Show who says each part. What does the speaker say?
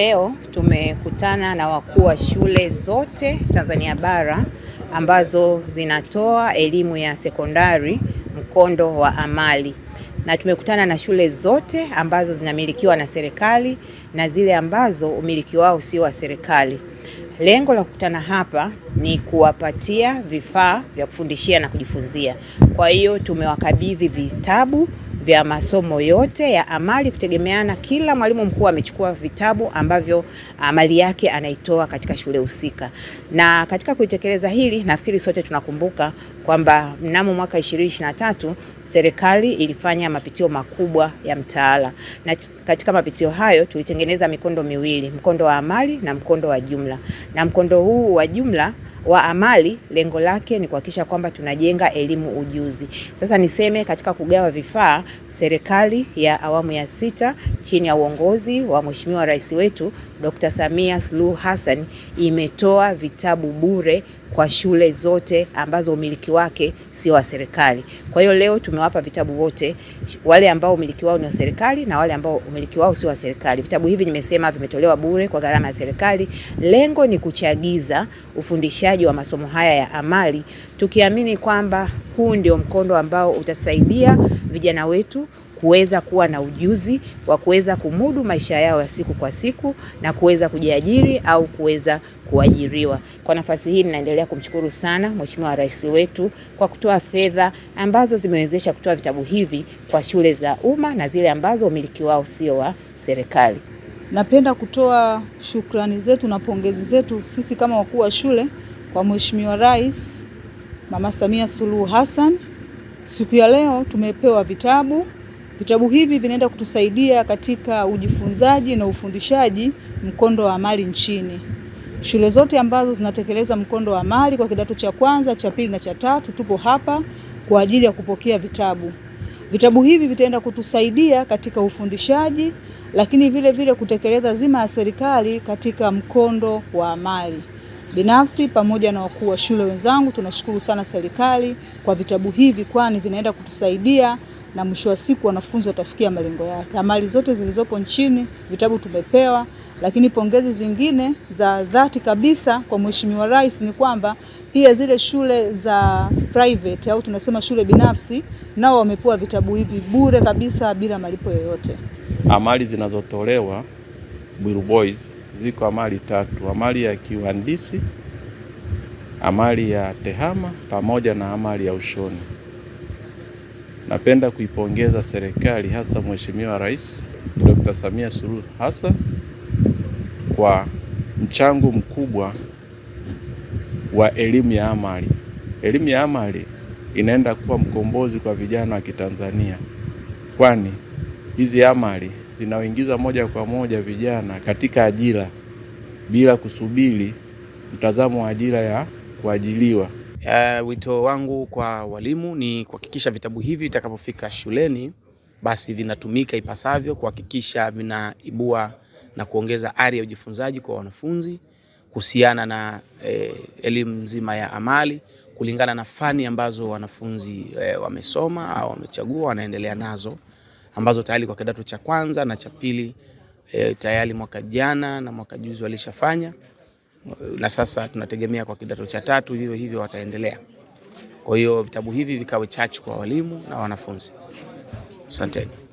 Speaker 1: Leo tumekutana na wakuu wa shule zote Tanzania bara ambazo zinatoa elimu ya sekondari mkondo wa amali, na tumekutana na shule zote ambazo zinamilikiwa na serikali na zile ambazo umiliki wao sio wa serikali. Lengo la kukutana hapa ni kuwapatia vifaa vya kufundishia na kujifunzia. Kwa hiyo tumewakabidhi vitabu vya masomo yote ya amali kutegemeana, kila mwalimu mkuu amechukua vitabu ambavyo amali yake anaitoa katika shule husika. Na katika kuitekeleza hili, nafikiri sote tunakumbuka kwamba mnamo mwaka 2023 serikali ilifanya mapitio makubwa ya mtaala, na katika mapitio hayo tulitengeneza mikondo miwili, mkondo wa amali na mkondo wa jumla. Na mkondo huu wa jumla wa amali lengo lake ni kuhakikisha kwamba tunajenga elimu ujuzi. Sasa niseme, katika kugawa vifaa, serikali ya awamu ya 6 chini ya uongozi wa Mheshimiwa Rais wetu Dr. Samia Suluhu Hassan imetoa vitabu bure kwa shule zote ambazo umiliki wake sio wa serikali. Kwa hiyo leo tumewapa vitabu wote, wale ambao umiliki wao ni wa serikali na wale ambao umiliki wao sio wa serikali. Vitabu hivi nimesema vimetolewa bure kwa gharama ya serikali. Lengo ni kuchagiza ufundishaji wa masomo haya ya amali, tukiamini kwamba huu ndio mkondo ambao utasaidia vijana wetu kuweza kuwa na ujuzi wa kuweza kumudu maisha yao ya siku kwa siku na kuweza kujiajiri au kuweza kuajiriwa. Kwa nafasi hii ninaendelea kumshukuru sana Mheshimiwa Rais wetu kwa kutoa fedha ambazo zimewezesha kutoa vitabu hivi kwa shule za umma na zile ambazo umiliki wao sio wa serikali.
Speaker 2: Napenda kutoa shukrani zetu na pongezi zetu sisi kama wakuu wa shule kwa Mheshimiwa Rais Mama Samia Suluhu Hassan. Siku ya leo tumepewa vitabu. Vitabu hivi vinaenda kutusaidia katika ujifunzaji na ufundishaji mkondo wa amali nchini. Shule zote ambazo zinatekeleza mkondo wa amali kwa kidato cha kwanza, cha pili na cha tatu, tupo hapa kwa ajili ya kupokea vitabu. Vitabu hivi vitaenda kutusaidia katika ufundishaji, lakini vile vile kutekeleza zima ya serikali katika mkondo wa amali. Binafsi pamoja na wakuu wa shule wenzangu tunashukuru sana serikali kwa vitabu hivi, kwani vinaenda kutusaidia na mwisho wa siku wanafunzi watafikia malengo yake. Amali zote zilizopo nchini vitabu tumepewa, lakini pongezi zingine za dhati kabisa kwa Mheshimiwa Rais ni kwamba pia zile shule za private au tunasema shule binafsi nao wamepewa vitabu hivi bure kabisa bila malipo yoyote.
Speaker 3: Amali zinazotolewa Bwiru Boys ziko amali 3: amali ya kiuhandisi, amali ya tehama pamoja na amali ya ushoni. Napenda kuipongeza serikali, hasa Mheshimiwa Rais Dr. Samia Suluhu Hassan kwa mchango mkubwa wa elimu ya amali. Elimu ya amali inaenda kuwa mkombozi kwa vijana wa Kitanzania, kwani hizi amali zinaoingiza moja kwa moja vijana katika ajira bila kusubiri mtazamo wa ajira ya kuajiliwa.
Speaker 4: Wito wangu kwa walimu ni kuhakikisha vitabu hivi vitakapofika shuleni basi vinatumika ipasavyo, kuhakikisha vinaibua na kuongeza ari ya ujifunzaji kwa wanafunzi kuhusiana na elimu nzima ya amali kulingana na fani ambazo wanafunzi wamesoma au wamechagua wanaendelea nazo, ambazo tayari kwa kidato cha kwanza na cha pili tayari mwaka jana na mwaka juzi walishafanya, na sasa tunategemea kwa kidato cha 3 hivyo wataendelea. Kwa hiyo vitabu hivi vikawe chachu kwa walimu na wanafunzi. Asanteni.